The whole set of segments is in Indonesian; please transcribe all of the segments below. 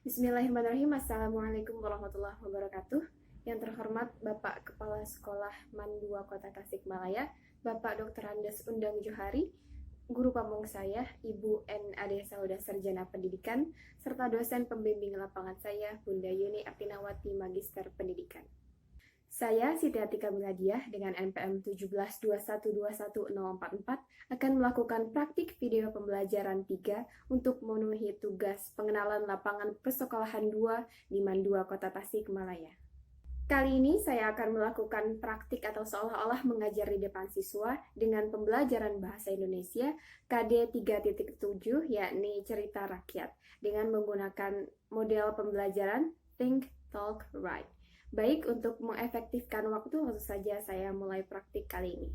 Bismillahirrahmanirrahim. Assalamualaikum warahmatullahi wabarakatuh. Yang terhormat Bapak Kepala Sekolah MAN 2 Kota Tasikmalaya, Bapak Dr. Andes Undang Johari, guru pamong saya, Ibu N. Ade Sauda Sarjana Pendidikan, serta dosen pembimbing lapangan saya, Bunda Yuni Artinawati Magister Pendidikan. Saya, Siti Atika Miladiah, dengan NPM 172121044, akan melakukan praktik video pembelajaran 3 untuk memenuhi tugas pengenalan lapangan persekolahan 2 di MAN 2 Kota Tasikmalaya. Kali ini saya akan melakukan praktik atau seolah-olah mengajar di depan siswa dengan pembelajaran Bahasa Indonesia KD 3.7, yakni cerita rakyat, dengan menggunakan model pembelajaran Think, Talk, Write. Baik, untuk mengefektifkan waktu, langsung saja saya mulai praktik kali ini.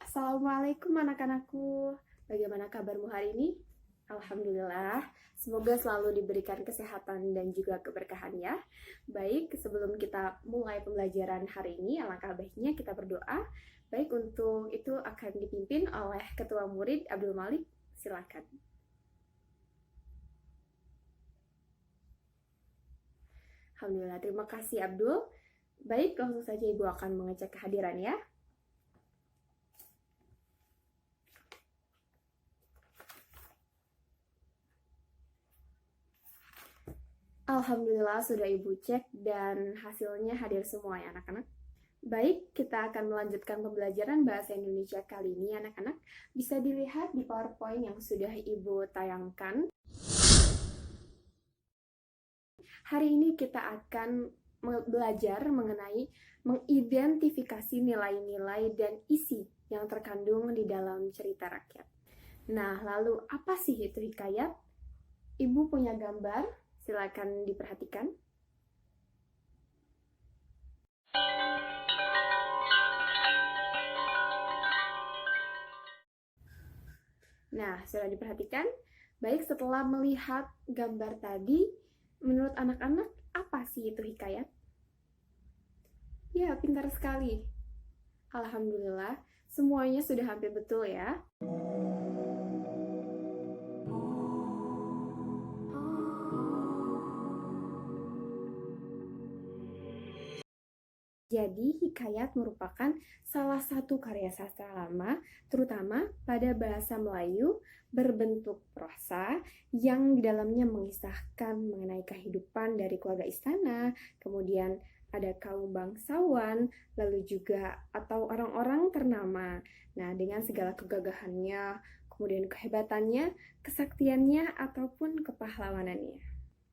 Assalamualaikum anak-anakku. Bagaimana kabarmu hari ini? Alhamdulillah, semoga selalu diberikan kesehatan dan juga keberkahan ya. Baik, sebelum kita mulai pembelajaran hari ini, alangkah baiknya kita berdoa. Baik, untuk itu akan dipimpin oleh Ketua Murid Abdul Malik. Silakan. Alhamdulillah, terima kasih Abdul. Baik, langsung saja Ibu akan mengecek kehadiran ya. Alhamdulillah sudah Ibu cek dan hasilnya hadir semua ya anak-anak. Baik, kita akan melanjutkan pembelajaran Bahasa Indonesia kali ini anak-anak. Bisa dilihat di PowerPoint yang sudah Ibu tayangkan. Hari ini kita akan belajar mengenai mengidentifikasi nilai-nilai dan isi yang terkandung di dalam cerita rakyat. Nah, lalu apa sih itu hikayat? Ibu punya gambar, silakan diperhatikan. Nah, sudah diperhatikan? Baik, setelah melihat gambar tadi, menurut anak-anak, apa sih itu hikayat? Ya, pintar sekali. Alhamdulillah, semuanya sudah hampir betul ya. Jadi, hikayat merupakan salah satu karya sastra lama, terutama pada bahasa Melayu, berbentuk prosa yang di dalamnya mengisahkan mengenai kehidupan dari keluarga istana, kemudian ada kaum bangsawan, lalu juga atau orang-orang ternama. Nah, dengan segala kegagahannya, kemudian kehebatannya, kesaktiannya, ataupun kepahlawanannya.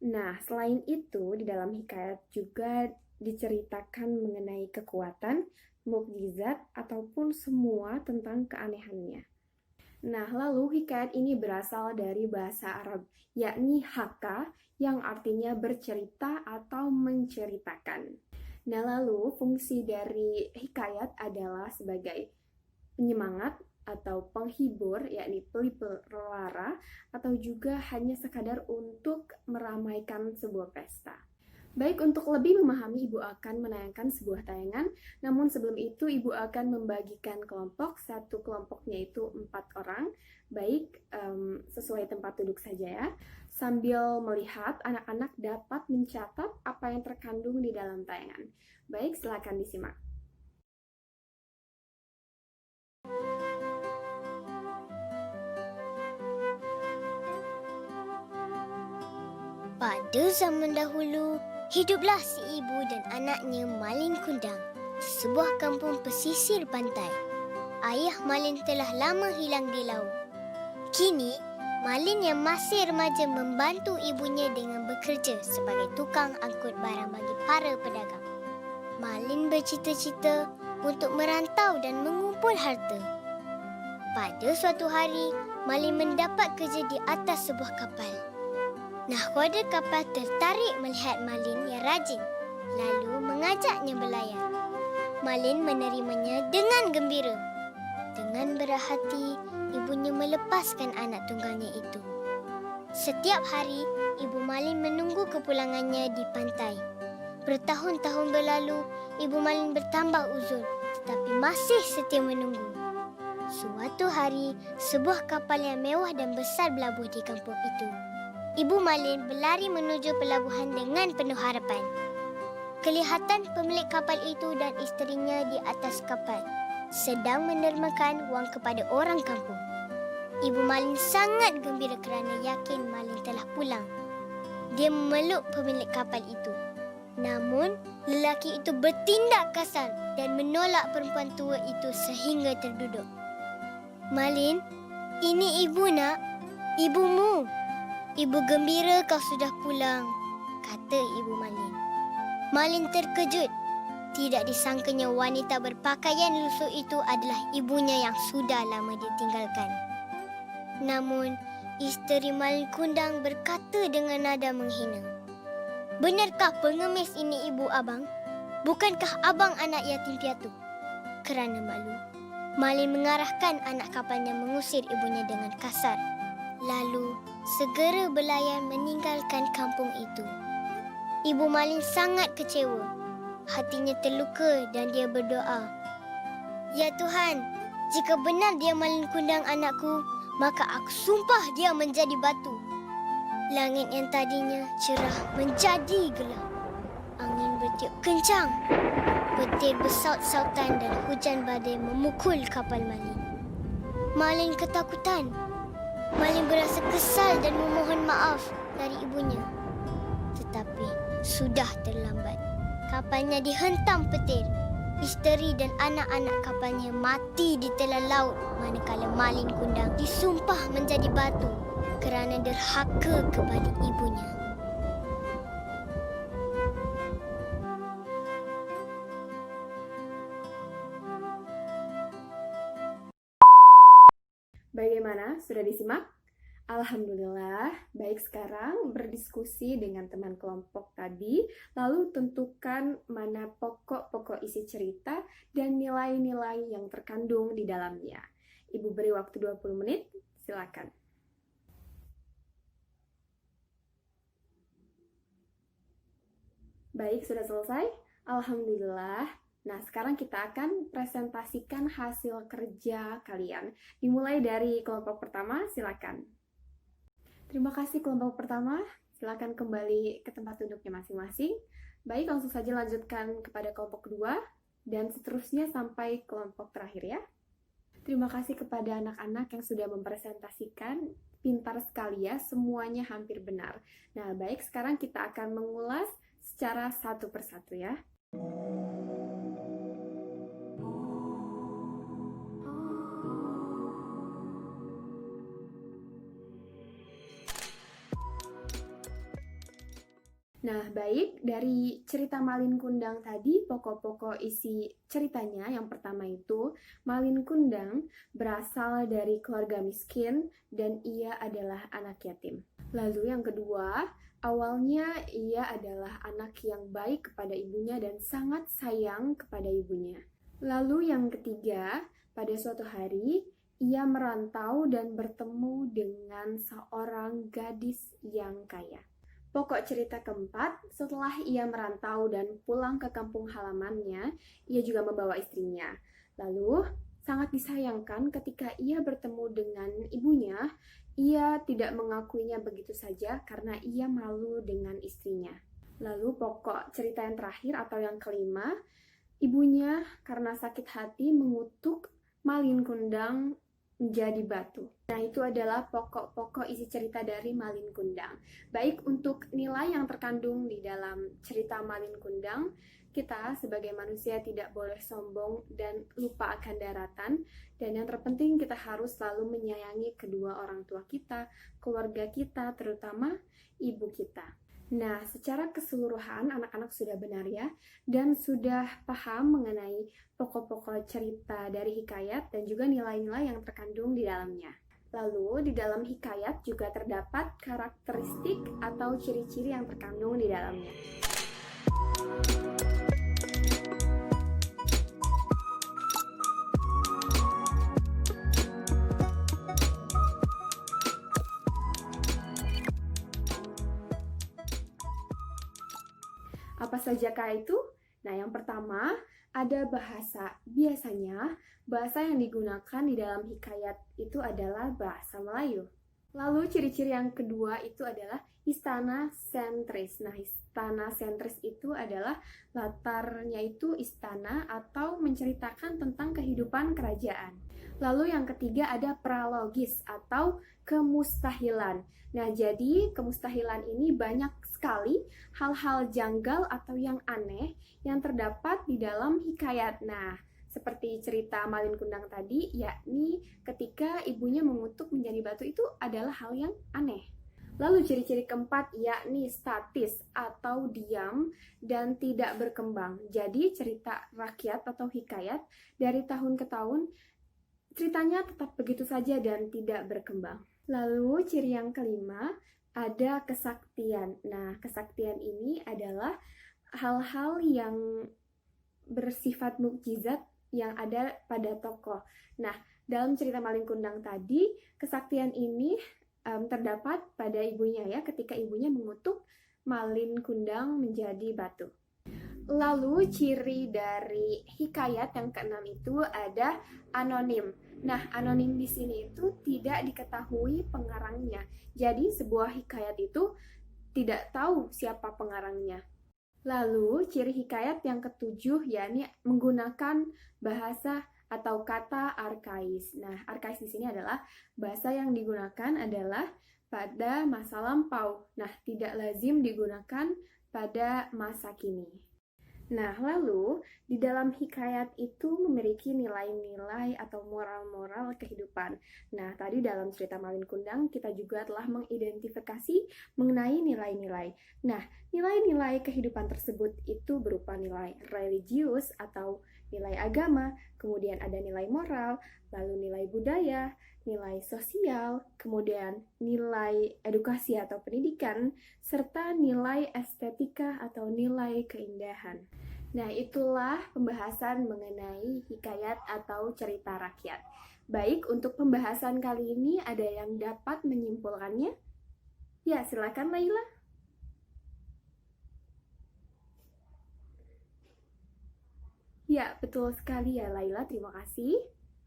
Nah, selain itu, di dalam hikayat juga diceritakan mengenai kekuatan, mukjizat, ataupun semua tentang keanehannya. Nah, lalu hikayat ini berasal dari bahasa Arab, yakni haka, yang artinya bercerita atau menceritakan. Nah, lalu fungsi dari hikayat adalah sebagai penyemangat atau penghibur, yakni pelipur atau juga hanya sekadar untuk meramaikan sebuah pesta. Baik, untuk lebih memahami, Ibu akan menayangkan sebuah tayangan. Namun sebelum itu, Ibu akan membagikan kelompok. Satu kelompoknya itu 4 orang. Baik, sesuai tempat duduk saja ya. Sambil melihat, anak-anak dapat mencatat apa yang terkandung di dalam tayangan. Baik, silakan disimak. Pada zaman dahulu, hiduplah si ibu dan anaknya Malin Kundang di sebuah kampung pesisir pantai. Ayah Malin telah lama hilang di laut. Kini, Malin yang masih remaja membantu ibunya dengan bekerja sebagai tukang angkut barang bagi para pedagang. Malin bercita-cita untuk merantau dan mengumpul harta. Pada suatu hari, Malin mendapat kerja di atas sebuah kapal. Nahkoda kapal tertarik melihat Malin yang rajin, lalu mengajaknya berlayar. Malin menerimanya dengan gembira. Dengan berat hati, ibunya melepaskan anak tunggalnya itu. Setiap hari, Ibu Malin menunggu kepulangannya di pantai. Bertahun-tahun berlalu, Ibu Malin bertambah uzur, tetapi masih setia menunggu. Suatu hari, sebuah kapal yang mewah dan besar berlabuh di kampung itu. Ibu Malin berlari menuju pelabuhan dengan penuh harapan. Kelihatan pemilik kapal itu dan isterinya di atas kapal, sedang mendermakan wang kepada orang kampung. Ibu Malin sangat gembira kerana yakin Malin telah pulang. Dia memeluk pemilik kapal itu. Namun, lelaki itu bertindak kasar dan menolak perempuan tua itu sehingga terduduk. Malin, ini ibu nak, ibumu. Ibu gembira kau sudah pulang, kata Ibu Malin. Malin terkejut. Tidak disangkanya wanita berpakaian lusuh itu adalah ibunya yang sudah lama ditinggalkan. Namun, isteri Malin Kundang berkata dengan nada menghina. Benarkah pengemis ini ibu abang? Bukankah abang anak yatim piatu? Kerana malu, Malin mengarahkan anak kapalnya mengusir ibunya dengan kasar. Lalu, segera berlayar meninggalkan kampung itu. Ibu Malin sangat kecewa. Hatinya terluka dan dia berdoa. Ya Tuhan, jika benar dia Malin Kundang anakku, maka aku sumpah dia menjadi batu. Langit yang tadinya cerah menjadi gelap. Angin bertiup kencang. Petir bersaut-sautan dan hujan badai memukul kapal Malin. Malin ketakutan. Malin berasa kesal dan memohon maaf dari ibunya. Tetapi sudah terlambat. Kapalnya dihentam petir. Isteri dan anak-anak kapalnya mati di telah laut manakala Malin Kundang disumpah menjadi batu kerana derhaka kepada ibunya. Bagaimana? Sudah disimak? Alhamdulillah, baik. Sekarang berdiskusi dengan teman kelompok tadi, lalu tentukan mana pokok-pokok isi cerita dan nilai-nilai yang terkandung di dalamnya. Ibu beri waktu 20 menit, silakan. Baik, sudah selesai? Alhamdulillah. Nah, sekarang kita akan presentasikan hasil kerja kalian. Dimulai dari kelompok pertama, silakan. Terima kasih kelompok pertama. Silakan kembali ke tempat duduknya masing-masing. Baik, langsung saja lanjutkan kepada kelompok kedua dan seterusnya sampai kelompok terakhir ya. Terima kasih kepada anak-anak yang sudah mempresentasikan. Pintar sekali ya, semuanya hampir benar. Nah, baik, sekarang kita akan mengulas secara satu persatu ya. Nah, baik, dari cerita Malin Kundang tadi, pokok-pokok isi ceritanya yang pertama itu, Malin Kundang berasal dari keluarga miskin dan ia adalah anak yatim. Lalu yang kedua, awalnya ia adalah anak yang baik kepada ibunya dan sangat sayang kepada ibunya. Lalu yang ketiga, pada suatu hari, ia merantau dan bertemu dengan seorang gadis yang kaya. Pokok cerita keempat, setelah ia merantau dan pulang ke kampung halamannya, ia juga membawa istrinya. Lalu, sangat disayangkan ketika ia bertemu dengan ibunya, ia tidak mengakuinya begitu saja karena ia malu dengan istrinya. Lalu pokok cerita yang terakhir atau yang kelima, ibunya karena sakit hati mengutuk Malin Kundang menjadi batu. Nah, itu adalah pokok-pokok isi cerita dari Malin Kundang. Baik, untuk nilai yang terkandung di dalam cerita Malin Kundang, kita sebagai manusia tidak boleh sombong dan lupa akan daratan. Dan yang terpenting, kita harus selalu menyayangi kedua orang tua kita, keluarga kita, terutama ibu kita. Nah, secara keseluruhan anak-anak sudah benar ya, dan sudah paham mengenai pokok-pokok cerita dari hikayat dan juga nilai-nilai yang terkandung di dalamnya. Lalu, di dalam hikayat juga terdapat karakteristik atau ciri-ciri yang terkandung di dalamnya. Apa sajakah itu? Nah, yang pertama ada bahasa. Biasanya, bahasa yang digunakan di dalam hikayat itu adalah bahasa Melayu. Lalu ciri-ciri yang kedua itu adalah istana sentris. Nah, istana sentris itu adalah latarnya itu istana atau menceritakan tentang kehidupan kerajaan. Lalu yang ketiga ada pralogis atau kemustahilan. Nah, jadi kemustahilan ini banyak sekali hal-hal janggal atau yang aneh yang terdapat di dalam hikayat. Nah, seperti cerita Malin Kundang tadi, yakni ketika ibunya mengutuk menjadi batu itu adalah hal yang aneh. Lalu ciri-ciri keempat yakni statis atau diam dan tidak berkembang. Jadi cerita rakyat atau hikayat dari tahun ke tahun ceritanya tetap begitu saja dan tidak berkembang. Lalu ciri yang kelima ada kesaktian. Nah, kesaktian ini adalah hal-hal yang bersifat mukjizat yang ada pada tokoh. Nah, dalam cerita Malin Kundang tadi, kesaktian ini terdapat pada ibunya ya, ketika ibunya mengutuk Malin Kundang menjadi batu. Lalu ciri dari hikayat yang keenam itu ada anonim. Nah, anonim di sini itu tidak diketahui pengarangnya. Jadi sebuah hikayat itu tidak tahu siapa pengarangnya. Lalu, ciri hikayat yang ketujuh yakni menggunakan bahasa atau kata arkais. Nah, arkais di sini adalah bahasa yang digunakan adalah pada masa lampau. Nah, tidak lazim digunakan pada masa kini. Nah, lalu di dalam hikayat itu memiliki nilai-nilai atau moral-moral kehidupan. Nah, tadi dalam cerita Malin Kundang kita juga telah mengidentifikasi mengenai nilai-nilai. Nah, nilai-nilai kehidupan tersebut itu berupa nilai religius atau nilai agama, kemudian ada nilai moral, lalu nilai budaya, nilai sosial, kemudian nilai edukasi atau pendidikan, serta nilai estetika atau nilai keindahan. Nah, itulah pembahasan mengenai hikayat atau cerita rakyat. Baik, untuk pembahasan kali ini ada yang dapat menyimpulkannya? Ya, silakan Laila. Ya, betul sekali ya Laila, terima kasih.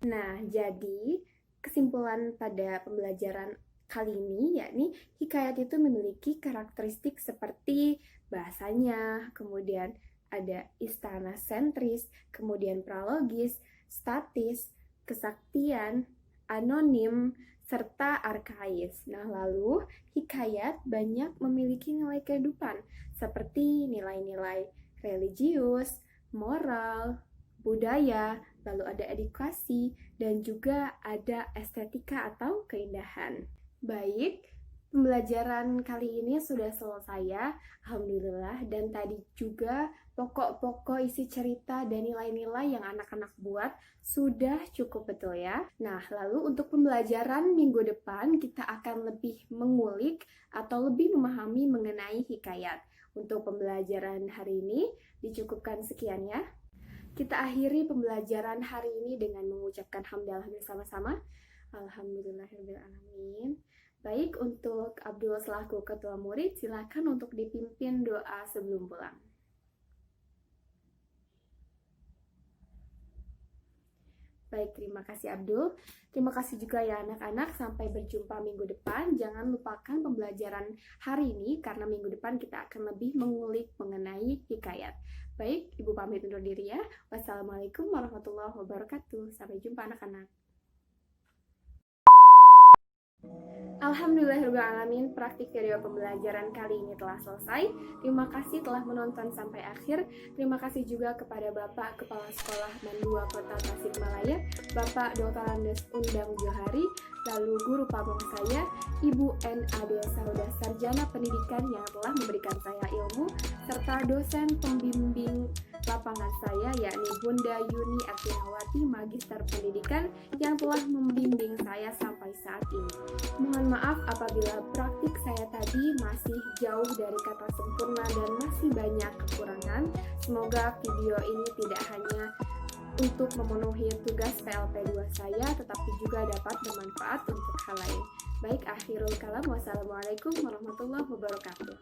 Nah, jadi kesimpulan pada pembelajaran kali ini yakni hikayat itu memiliki karakteristik seperti bahasanya, kemudian ada istana sentris, kemudian pralogis, statis, kesaktian, anonim, serta arkais. Nah, lalu hikayat banyak memiliki nilai kehidupan seperti nilai-nilai religius, moral, budaya, lalu ada edukasi, dan juga ada estetika atau keindahan. Baik, pembelajaran kali ini sudah selesai ya, alhamdulillah, dan tadi juga pokok-pokok isi cerita dan nilai-nilai yang anak-anak buat sudah cukup betul ya. Nah, lalu untuk pembelajaran minggu depan kita akan lebih mengulik atau lebih memahami mengenai hikayat. Untuk pembelajaran hari ini dicukupkan sekian ya. Kita akhiri pembelajaran hari ini dengan mengucapkan hamdalah bersama-sama. Alhamdulillahirrahmanirrahim. Baik, untuk Abdul selaku ketua murid, silakan untuk dipimpin doa sebelum pulang. Baik, terima kasih Abdul. Terima kasih juga ya anak-anak. Sampai berjumpa minggu depan. Jangan lupakan pembelajaran hari ini karena minggu depan kita akan lebih mengulik mengenai hikayat. Baik, Ibu pamit undur diri ya. Wassalamualaikum warahmatullahi wabarakatuh. Sampai jumpa anak-anak. Alhamdulillahirrahmanirrahim, praktik video pembelajaran kali ini telah selesai. Terima kasih telah menonton sampai akhir. Terima kasih juga kepada Bapak Kepala Sekolah Mandua Kota Tasikmalaya, Bapak Dr. Andes Undang Johari, lalu guru pamong saya, Ibu N.A.D. Saroda Sarjana Pendidikan yang telah memberikan saya ilmu, serta dosen pembimbing lapangan saya yakni Bunda Yuni Artinawati, Magister Pendidikan yang telah membimbing saya sampai saat ini. Mohon maaf apabila praktik saya tadi masih jauh dari kata sempurna dan masih banyak kekurangan. Semoga video ini tidak hanya untuk memenuhi tugas PLP 2 saya, tetapi juga dapat bermanfaat untuk hal lain. Baik, akhirul kalam. Wassalamualaikum warahmatullahi wabarakatuh.